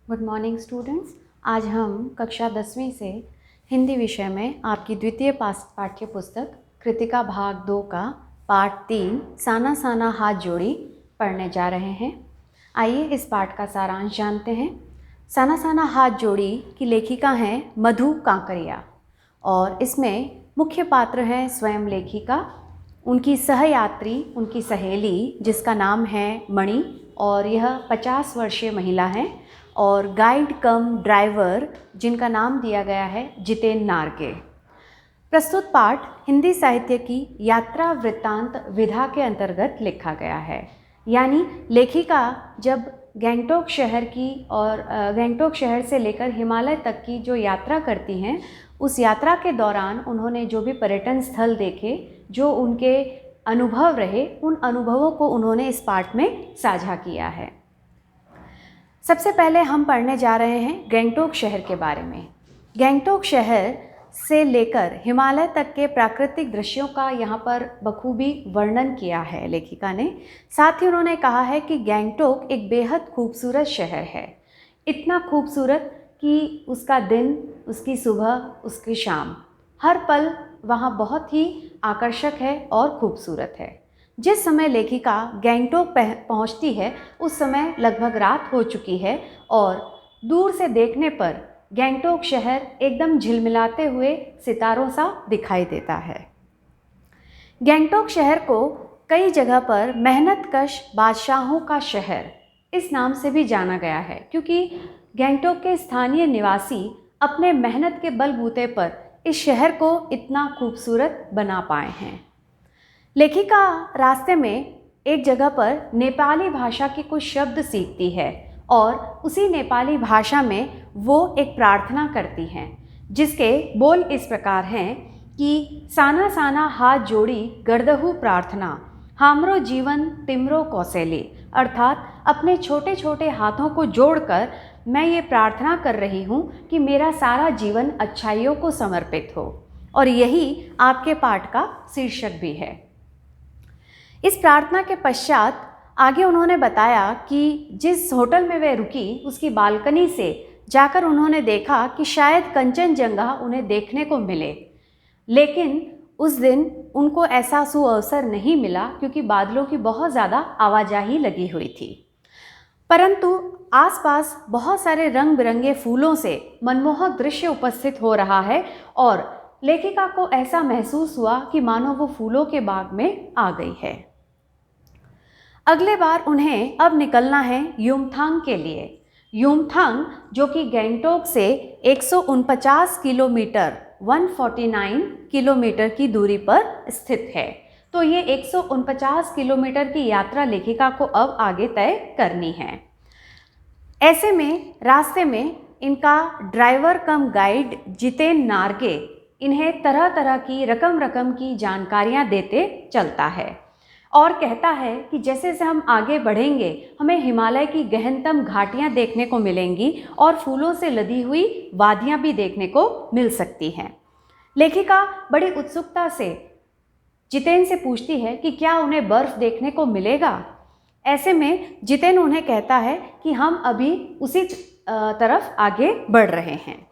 Good morning students. आज हम कक्षा 10वीं से हिंदी विषय में आपकी द्वितीय पाठ्य पुस्तक कृतिका भाग 2 का पाठ 3 साना साना हाथ जोड़ी पढ़ने जा रहे हैं। आइए इस पाठ का सारांश जानते हैं। साना साना हाथ जोड़ी की लेखिका हैं मधु कांकरिया और इसमें मुख्य पात्र हैं स्वयं लेखिका, उनकी सहयात्री, उनकी सहेली जिसका नाम है मणि और यह 50 वर्षीय महिला हैं, और गाइड कम ड्राइवर जिनका नाम दिया गया है जितेन नारगे। प्रस्तुत पाठ हिंदी साहित्य की यात्रा वृत्तांत विधा के अंतर्गत लिखा गया है। यानी लेखिका जब गंगटोक शहर की और गंगटोक शहर से लेकर हिमालय तक की जो यात्रा करती हैं, उस यात्रा के दौरान उन्होंने जो भी पर्यटन स्थल देखे, जो उनके अनुभव रहे, उन अनुभवों को उन्होंने इस पाठ में साझा किया है। सबसे पहले हम पढ़ने जा रहे हैं गंगटोक शहर के बारे में। गंगटोक शहर से लेकर हिमालय तक के प्राकृतिक दृश्यों का यहाँ पर बखूबी वर्णन किया है लेखिका ने। साथ ही उन्होंने कहा है कि गंगटोक एक बेहद खूबसूरत शहर है, इतना खूबसूरत कि उसका दिन, उसकी सुबह, उसकी शाम, हर पल वहाँ बहुत ही आकर्षक है और खूबसूरत है। जिस समय लेखिका गंगटोक पहुँचती है उस समय लगभग रात हो चुकी है और दूर से देखने पर गंगटोक शहर एकदम झिलमिलाते हुए सितारों सा दिखाई देता है। गंगटोक शहर को कई जगह पर मेहनतकश बादशाहों का शहर इस नाम से भी जाना गया है, क्योंकि गंगटोक के स्थानीय निवासी अपने मेहनत के बलबूते पर इस शहर को इतना खूबसूरत बना पाए हैं। लेखिका रास्ते में एक जगह पर नेपाली भाषा की कुछ शब्द सीखती है और उसी नेपाली भाषा में वो एक प्रार्थना करती हैं, जिसके बोल इस प्रकार हैं कि साना साना हाथ जोड़ी गर्दहु प्रार्थना, हामरो जीवन तिमरो कौशली। अर्थात अपने छोटे छोटे हाथों को जोड़कर मैं ये प्रार्थना कर रही हूँ कि मेरा सारा जीवन अच्छाइयों को समर्पित हो। और यही आपके पाठ का शीर्षक भी है। इस प्रार्थना के पश्चात आगे उन्होंने बताया कि जिस होटल में वे रुकी उसकी बालकनी से जाकर उन्होंने देखा कि शायद कंचनजंगा उन्हें देखने को मिले, लेकिन उस दिन उनको ऐसा सुअवसर नहीं मिला क्योंकि बादलों की बहुत ज़्यादा आवाजाही लगी हुई थी। परंतु आसपास बहुत सारे रंग बिरंगे फूलों से मनमोहक दृश्य उपस्थित हो रहा है और लेखिका को ऐसा महसूस हुआ कि मानो वो फूलों के बाग में आ गई है। अगले बार उन्हें अब निकलना है युमथांग के लिए। युमथांग जो कि गंगटोक से 149 किलोमीटर 149 किलोमीटर की दूरी पर स्थित है। तो ये 149 किलोमीटर की यात्रा लेखिका को अब आगे तय करनी है। ऐसे में रास्ते में इनका ड्राइवर कम गाइड जितेन नारगे इन्हें तरह तरह की रकम की जानकारियां देते चलता है और कहता है कि जैसे जैसे हम आगे बढ़ेंगे हमें हिमालय की गहनतम घाटियां देखने को मिलेंगी और फूलों से लदी हुई वादियां भी देखने को मिल सकती हैं। लेखिका बड़ी उत्सुकता से जितेन से पूछती है कि क्या उन्हें बर्फ़ देखने को मिलेगा। ऐसे में जितेन उन्हें कहता है कि हम अभी उसी तरफ आगे बढ़ रहे हैं।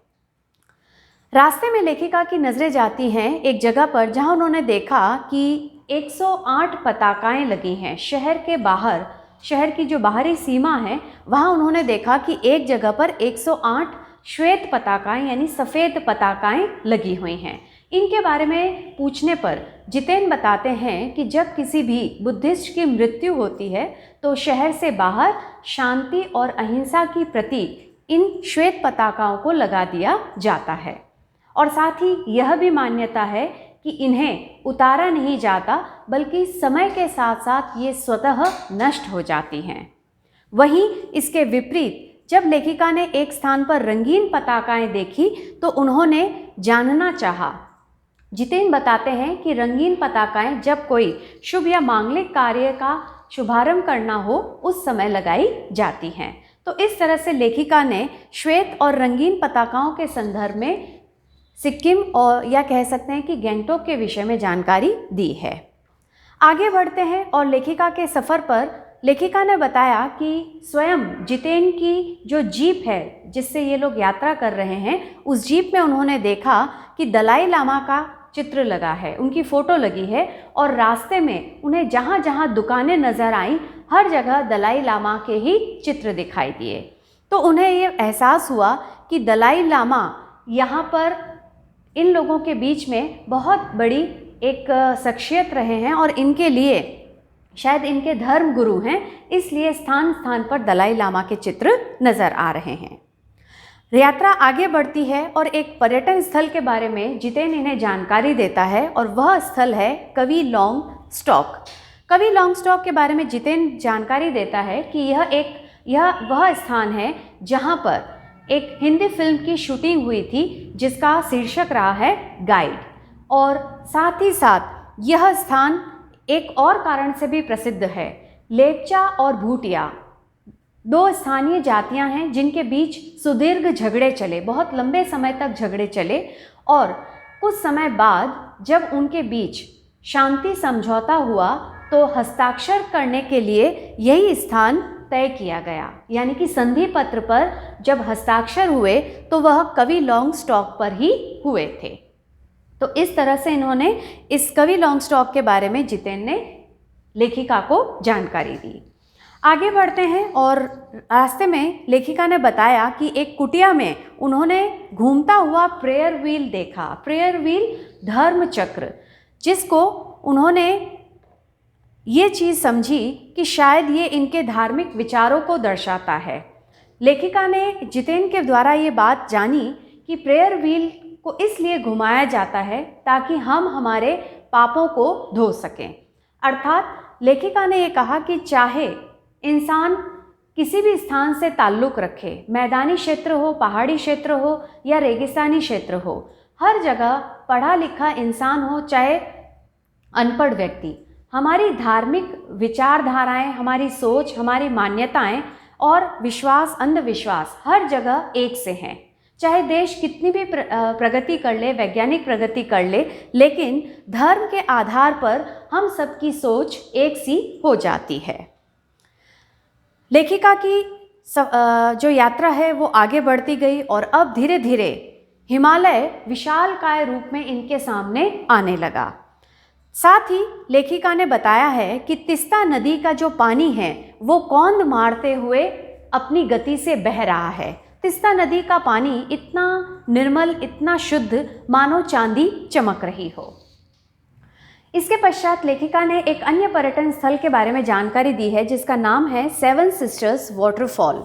रास्ते में लेखिका की नज़रें जाती हैं एक जगह पर जहां उन्होंने देखा कि 108 पताकाएं लगी हैं शहर के बाहर। शहर की जो बाहरी सीमा है वहां उन्होंने देखा कि एक जगह पर 108 श्वेत पताकाएं यानी सफ़ेद पताकाएं लगी हुई हैं। इनके बारे में पूछने पर जितेन बताते हैं कि जब किसी भी बुद्धिस्ट की मृत्यु होती है तो शहर से बाहर शांति और अहिंसा की प्रतीक इन श्वेत पताकाओं को लगा दिया जाता है और साथ ही यह भी मान्यता है कि इन्हें उतारा नहीं जाता बल्कि समय के साथ साथ ये स्वतः नष्ट हो जाती हैं। वहीं इसके विपरीत जब लेखिका ने एक स्थान पर रंगीन पताकाएं देखी तो उन्होंने जानना चाहा। जितेन बताते हैं कि रंगीन पताकाएं जब कोई शुभ या मांगलिक कार्य का शुभारंभ करना हो उस समय लगाई जाती हैं। तो इस तरह से लेखिका ने श्वेत और रंगीन पताकाओं के संदर्भ में सिक्किम और या कह सकते हैं कि गंगटोक के विषय में जानकारी दी है। आगे बढ़ते हैं और लेखिका के सफ़र पर लेखिका ने बताया कि स्वयं जितेन की जो जीप है जिससे ये लोग यात्रा कर रहे हैं, उस जीप में उन्होंने देखा कि दलाई लामा का चित्र लगा है, उनकी फ़ोटो लगी है, और रास्ते में उन्हें जहाँ जहाँ दुकानें नज़र आईं हर जगह दलाई लामा के ही चित्र दिखाई दिए। तो उन्हें ये एहसास हुआ कि दलाई लामा यहाँ पर इन लोगों के बीच में बहुत बड़ी एक शख्सियत रहे हैं और इनके लिए शायद इनके धर्म गुरु हैं, इसलिए स्थान स्थान पर दलाई लामा के चित्र नज़र आ रहे हैं। यात्रा आगे बढ़ती है और एक पर्यटन स्थल के बारे में जितेन इन्हें जानकारी देता है और वह स्थल है कवि लॉन्ग स्टॉक। कवि लॉन्ग स्टॉक के बारे में जितेन जानकारी देता है कि यह वह स्थान है जहां पर एक हिंदी फिल्म की शूटिंग हुई थी जिसका शीर्षक रहा है गाइड, और साथ ही साथ यह स्थान एक और कारण से भी प्रसिद्ध है। लेपचा और भूटिया दो स्थानीय जातियां हैं जिनके बीच सुदीर्घ झगड़े चले, बहुत लंबे समय तक झगड़े चले, और कुछ समय बाद जब उनके बीच शांति समझौता हुआ तो हस्ताक्षर करने के लिए यही स्थान तय किया गया, यानी कि संधि पत्र पर जब हस्ताक्षर हुए तो वह कवि लॉन्ग स्टॉक पर ही हुए थे। तो इस तरह से इन्होंने इस कवि लॉन्ग स्टॉक के बारे में जितेन ने लेखिका को जानकारी दी। आगे बढ़ते हैं और रास्ते में लेखिका ने बताया कि एक कुटिया में उन्होंने घूमता हुआ प्रेयर व्हील देखा, प्रेयर व्हील धर्म चक्र, जिसको उन्होंने ये चीज़ समझी कि शायद ये इनके धार्मिक विचारों को दर्शाता है। लेखिका ने जितेन के द्वारा ये बात जानी कि प्रेयर व्हील को इसलिए घुमाया जाता है ताकि हम हमारे पापों को धो सकें। अर्थात लेखिका ने ये कहा कि चाहे इंसान किसी भी स्थान से ताल्लुक़ रखे, मैदानी क्षेत्र हो, पहाड़ी क्षेत्र हो या रेगिस्तानी क्षेत्र हो, हर जगह पढ़ा लिखा इंसान हो चाहे अनपढ़ व्यक्ति, हमारी धार्मिक विचारधाराएं, हमारी सोच, हमारी मान्यताएं और विश्वास, अंधविश्वास हर जगह एक से हैं। चाहे देश कितनी भी प्रगति कर ले, वैज्ञानिक प्रगति कर ले, लेकिन धर्म के आधार पर हम सबकी सोच एक सी हो जाती है। लेखिका की जो यात्रा है वो आगे बढ़ती गई और अब धीरे धीरे हिमालय विशालकाय रूप में इनके सामने आने लगा। साथ ही लेखिका ने बताया है कि तीस्ता नदी का जो पानी है वो कौंध मारते हुए अपनी गति से बह रहा है। तीस्ता नदी का पानी इतना निर्मल, इतना शुद्ध, मानो चांदी चमक रही हो। इसके पश्चात लेखिका ने एक अन्य पर्यटन स्थल के बारे में जानकारी दी है जिसका नाम है सेवन सिस्टर्स वाटरफॉल,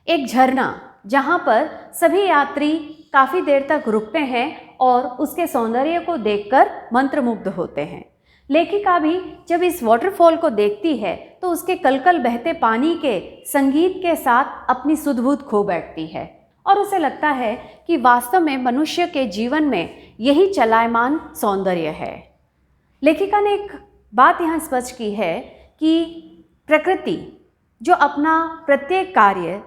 एक झरना जहाँ पर सभी यात्री काफ़ी देर तक रुकते हैं और उसके सौंदर्य को देखकर मंत्रमुग्ध होते हैं। लेखिका भी जब इस वाटरफॉल को देखती है तो उसके कलकल बहते पानी के संगीत के साथ अपनी सुध-बुध खो बैठती है और उसे लगता है कि वास्तव में मनुष्य के जीवन में यही चलायमान सौंदर्य है। लेखिका ने एक बात यहाँ स्पष्ट की है कि प्रकृति जो अपना प्रत्येक कार्य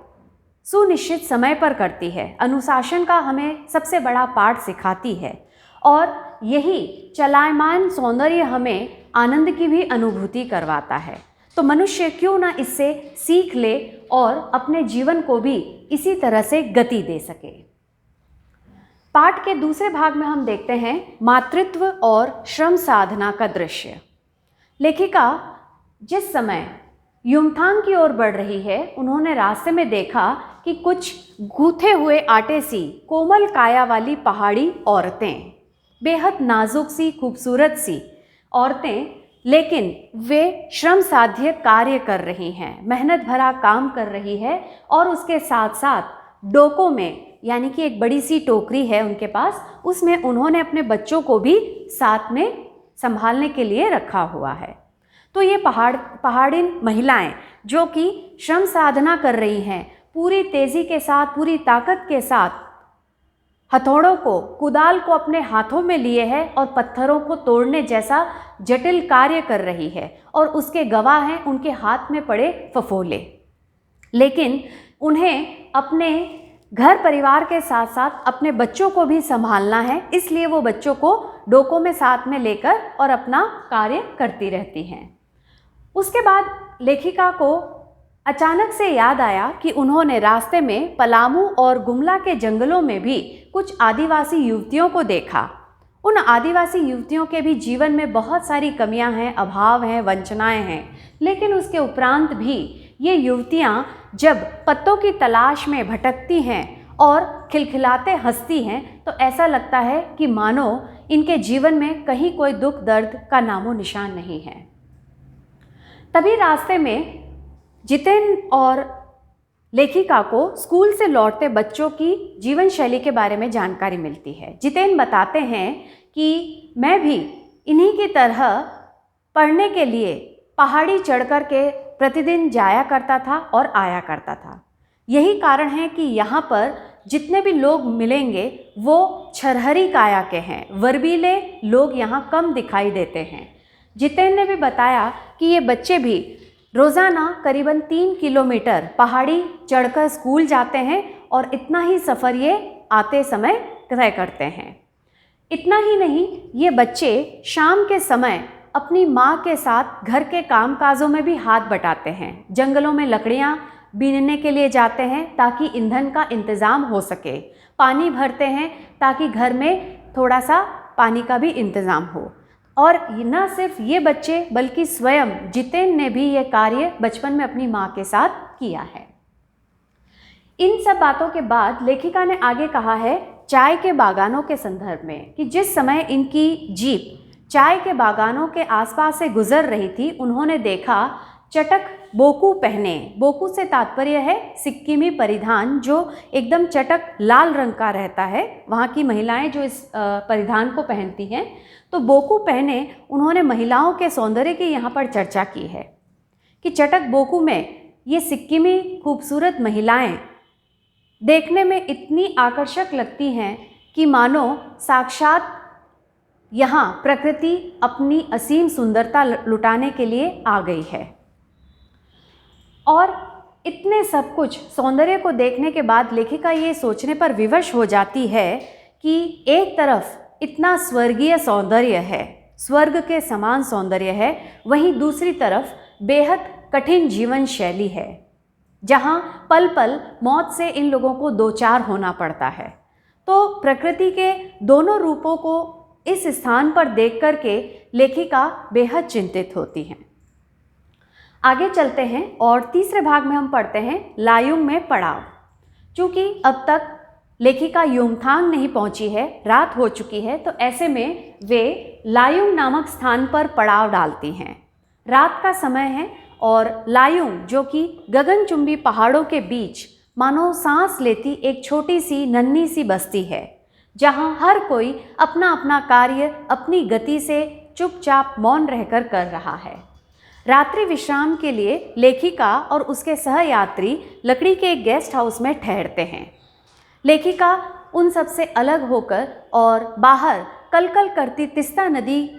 सुनिश्चित समय पर करती है, अनुशासन का हमें सबसे बड़ा पाठ सिखाती है और यही चलायमान सौंदर्य हमें आनंद की भी अनुभूति करवाता है। तो मनुष्य क्यों ना इससे सीख ले और अपने जीवन को भी इसी तरह से गति दे सके। पाठ के दूसरे भाग में हम देखते हैं मातृत्व और श्रम साधना का दृश्य। लेखिका जिस समय युमथांग की ओर बढ़ रही है, उन्होंने रास्ते में देखा कि कुछ गूथे हुए आटे सी कोमल काया वाली पहाड़ी औरतें, बेहद नाजुक सी, खूबसूरत सी औरतें, लेकिन वे श्रम साध्य कार्य कर रही हैं, मेहनत भरा काम कर रही है और उसके साथ साथ डोकों में, यानी कि एक बड़ी सी टोकरी है उनके पास, उसमें उन्होंने अपने बच्चों को भी साथ में संभालने के लिए रखा हुआ है। तो ये पहाड़ी महिलाएं जो कि श्रम साधना कर रही हैं, पूरी तेज़ी के साथ, पूरी ताकत के साथ हथौड़ों को, कुदाल को अपने हाथों में लिए है और पत्थरों को तोड़ने जैसा जटिल कार्य कर रही है और उसके गवाह हैं उनके हाथ में पड़े फफोले। लेकिन उन्हें अपने घर परिवार के साथ साथ अपने बच्चों को भी संभालना है, इसलिए वो बच्चों को डोकों में साथ में लेकर और अपना कार्य करती रहती हैं। उसके बाद लेखिका को अचानक से याद आया कि उन्होंने रास्ते में पलामू और गुमला के जंगलों में भी कुछ आदिवासी युवतियों को देखा। उन आदिवासी युवतियों के भी जीवन में बहुत सारी कमियां हैं, अभाव हैं, वंचनाएं हैं, लेकिन उसके उपरांत भी ये युवतियां जब पत्तों की तलाश में भटकती हैं और खिलखिलाते हंसती हैं तो ऐसा लगता है कि मानो इनके जीवन में कहीं कोई दुख दर्द का नामो निशान नहीं है। तभी रास्ते में जितेन और लेखिका को स्कूल से लौटते बच्चों की जीवन शैली के बारे में जानकारी मिलती है। जितेन बताते हैं कि मैं भी इन्हीं की तरह पढ़ने के लिए पहाड़ी चढ़ कर के प्रतिदिन जाया करता था और आया करता था। यही कारण है कि यहाँ पर जितने भी लोग मिलेंगे वो छरहरी काया के हैं, वर्बीले लोग यहाँ कम दिखाई देते हैं। जितेन ने भी बताया कि ये बच्चे भी रोज़ाना करीबन 3 किलोमीटर पहाड़ी चढ़कर स्कूल जाते हैं और इतना ही सफ़र ये आते समय तय करते हैं। इतना ही नहीं, ये बच्चे शाम के समय अपनी माँ के साथ घर के कामकाजों में भी हाथ बटाते हैं। जंगलों में लकड़ियाँ बीनने के लिए जाते हैं ताकि ईंधन का इंतज़ाम हो सके, पानी भरते हैं ताकि घर में थोड़ा सा पानी का भी इंतज़ाम हो। और न सिर्फ ये बच्चे बल्कि स्वयं जितेन ने भी ये कार्य बचपन में अपनी माँ के साथ किया है। इन सब बातों के बाद लेखिका ने आगे कहा है चाय के बागानों के संदर्भ में कि जिस समय इनकी जीप चाय के बागानों के आसपास से गुजर रही थी, उन्होंने देखा चटक बोकू पहने। बोकू से तात्पर्य है सिक्किमी परिधान जो एकदम चटक लाल रंग का रहता है। वहाँ की महिलाएं जो इस परिधान को पहनती हैं, तो बोकू पहने उन्होंने महिलाओं के सौंदर्य की यहाँ पर चर्चा की है कि चटक बोकू में ये सिक्किमी खूबसूरत महिलाएं देखने में इतनी आकर्षक लगती हैं कि मानो साक्षात यहाँ प्रकृति अपनी असीम सुंदरता लुटाने के लिए आ गई है। और इतने सब कुछ सौंदर्य को देखने के बाद लेखिका ये सोचने पर विवश हो जाती है कि एक तरफ इतना स्वर्गीय सौंदर्य है, स्वर्ग के समान सौंदर्य है, वहीं दूसरी तरफ बेहद कठिन जीवन शैली है जहाँ पल पल मौत से इन लोगों को दो चार होना पड़ता है। तो प्रकृति के दोनों रूपों को इस स्थान पर देख कर के लेखिका बेहद चिंतित होती हैं। आगे चलते हैं और तीसरे भाग में हम पढ़ते हैं लायुंग में पड़ाव। चूँकि अब तक लेखिका युमथांग नहीं पहुंची है, रात हो चुकी है, तो ऐसे में वे लायुंग नामक स्थान पर पड़ाव डालती हैं। रात का समय है और लायुंग जो कि गगनचुंबी पहाड़ों के बीच मानो सांस लेती एक छोटी सी नन्ही सी बस्ती है, जहां हर कोई अपना अपना कार्य अपनी गति से चुपचाप मौन रहकर कर रहा है। रात्रि विश्राम के लिए लेखिका और उसके सहयात्री लकड़ी के एक गेस्ट हाउस में ठहरते हैं। लेखिका उन सबसे अलग होकर और बाहर कलकल करती तिस्ता नदी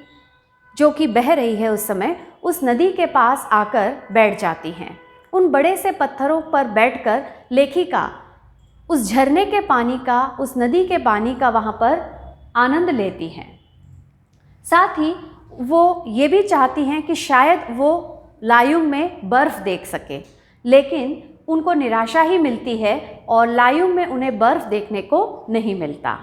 जो कि बह रही है उस समय, उस नदी के पास आकर बैठ जाती हैं। उन बड़े से पत्थरों पर बैठकर लेखिका उस झरने के पानी का, उस नदी के पानी का वहाँ पर आनंद लेती हैं। साथ ही वो ये भी चाहती हैं कि शायद वो लायुंग में बर्फ़ देख सके, लेकिन उनको निराशा ही मिलती है और लायुंग में उन्हें बर्फ़ देखने को नहीं मिलता।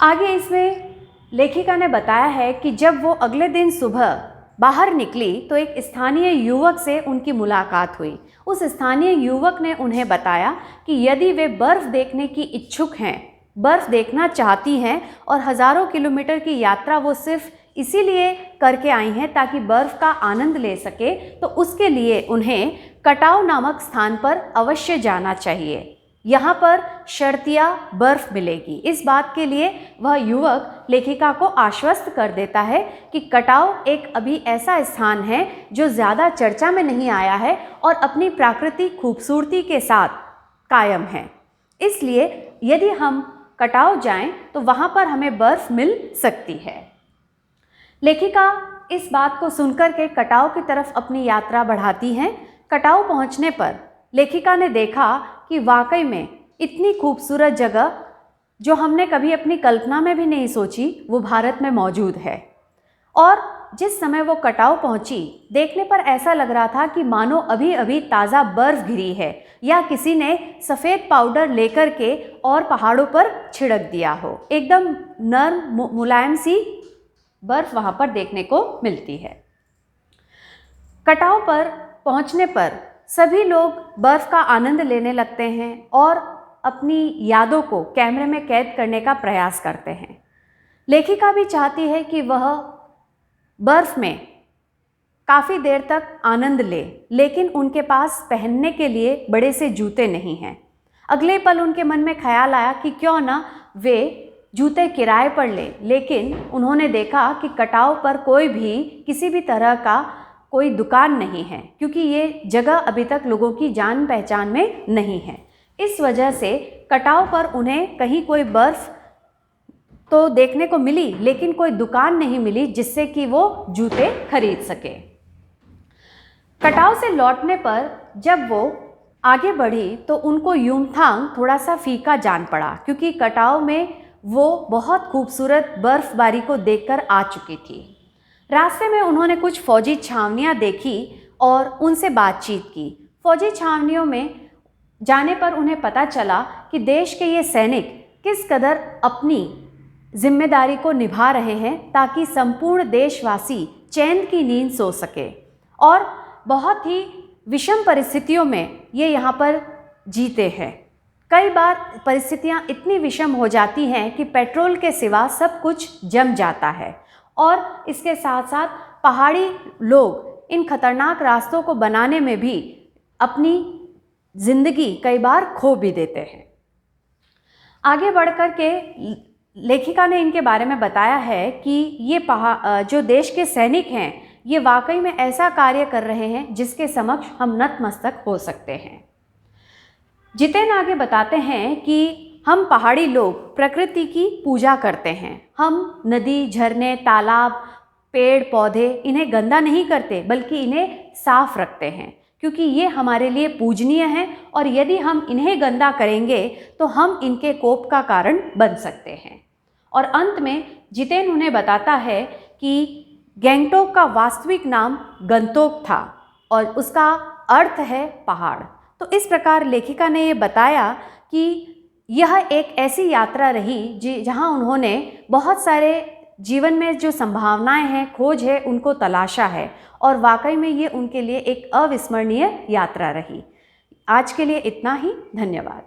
आगे इसमें लेखिका ने बताया है कि जब वो अगले दिन सुबह बाहर निकली तो एक स्थानीय युवक से उनकी मुलाकात हुई। उस स्थानीय युवक ने उन्हें बताया कि यदि वे बर्फ़ देखने की इच्छुक हैं, बर्फ़ देखना चाहती हैं और हज़ारों किलोमीटर की यात्रा वो सिर्फ इसीलिए करके आई हैं ताकि बर्फ़ का आनंद ले सके, तो उसके लिए उन्हें कटाव नामक स्थान पर अवश्य जाना चाहिए। यहाँ पर शर्तिया बर्फ़ मिलेगी। इस बात के लिए वह युवक लेखिका को आश्वस्त कर देता है कि कटाव एक अभी ऐसा स्थान है जो ज़्यादा चर्चा में नहीं आया है और अपनी प्राकृतिक खूबसूरती के साथ कायम है, इसलिए यदि हम कटाव जाएं तो वहाँ पर हमें बर्फ़ मिल सकती है। लेखिका इस बात को सुनकर के कटाव की तरफ अपनी यात्रा बढ़ाती हैं। कटाव पहुँचने पर लेखिका ने देखा कि वाकई में इतनी खूबसूरत जगह जो हमने कभी अपनी कल्पना में भी नहीं सोची वो भारत में मौजूद है। और जिस समय वो कटाव पहुंची, देखने पर ऐसा लग रहा था कि मानो अभी अभी ताज़ा बर्फ गिरी है या किसी ने सफ़ेद पाउडर लेकर के और पहाड़ों पर छिड़क दिया हो। एकदम नर्म मुलायम सी बर्फ वहाँ पर देखने को मिलती है। कटाव पर पहुँचने पर सभी लोग बर्फ़ का आनंद लेने लगते हैं और अपनी यादों को कैमरे में कैद करने का प्रयास करते हैं। लेखिका भी चाहती है कि वह बर्फ़ में काफ़ी देर तक आनंद ले, लेकिन उनके पास पहनने के लिए बड़े से जूते नहीं हैं। अगले पल उनके मन में ख्याल आया कि क्यों ना वे जूते किराए पर ले, लेकिन उन्होंने देखा कि कटाव पर कोई भी किसी भी तरह का कोई दुकान नहीं है, क्योंकि ये जगह अभी तक लोगों की जान पहचान में नहीं है। इस वजह से कटाव पर उन्हें कहीं कोई बर्फ़ तो देखने को मिली, लेकिन कोई दुकान नहीं मिली जिससे कि वो जूते खरीद सके। कटाव से लौटने पर जब वो आगे बढ़ी तो उनको युमथांग थोड़ा सा फीका जान पड़ा, क्योंकि कटाव में वो बहुत खूबसूरत बर्फबारी को देखकर आ चुकी थी। रास्ते में उन्होंने कुछ फौजी छावनियाँ देखी और उनसे बातचीत की। फौजी छावनियों में जाने पर उन्हें पता चला कि देश के ये सैनिक किस कदर अपनी जिम्मेदारी को निभा रहे हैं ताकि संपूर्ण देशवासी चैन की नींद सो सके, और बहुत ही विषम परिस्थितियों में ये यहाँ पर जीते हैं। कई बार परिस्थितियाँ इतनी विषम हो जाती हैं कि पेट्रोल के सिवा सब कुछ जम जाता है, और इसके साथ साथ पहाड़ी लोग इन खतरनाक रास्तों को बनाने में भी अपनी ज़िंदगी कई बार खो भी देते हैं। आगे बढ़कर के लेखिका ने इनके बारे में बताया है कि ये जो देश के सैनिक हैं, ये वाकई में ऐसा कार्य कर रहे हैं जिसके समक्ष हम नतमस्तक हो सकते हैं। जितेन आगे बताते हैं कि हम पहाड़ी लोग प्रकृति की पूजा करते हैं। हम नदी, झरने, तालाब, पेड़ पौधे इन्हें गंदा नहीं करते, बल्कि इन्हें साफ रखते हैं, क्योंकि ये हमारे लिए पूजनीय हैं, और यदि हम इन्हें गंदा करेंगे तो हम इनके कोप का कारण बन सकते हैं। और अंत में जितेन उन्हें बताता है कि गैंगटोक का वास्तविक नाम गंतोक था और उसका अर्थ है पहाड़। तो इस प्रकार लेखिका ने ये बताया कि यह एक ऐसी यात्रा रही जहाँ उन्होंने बहुत सारे जीवन में जो संभावनाएं हैं, खोज है, उनको तलाशा है, और वाकई में ये उनके लिए एक अविस्मरणीय यात्रा रही। आज के लिए इतना ही। धन्यवाद।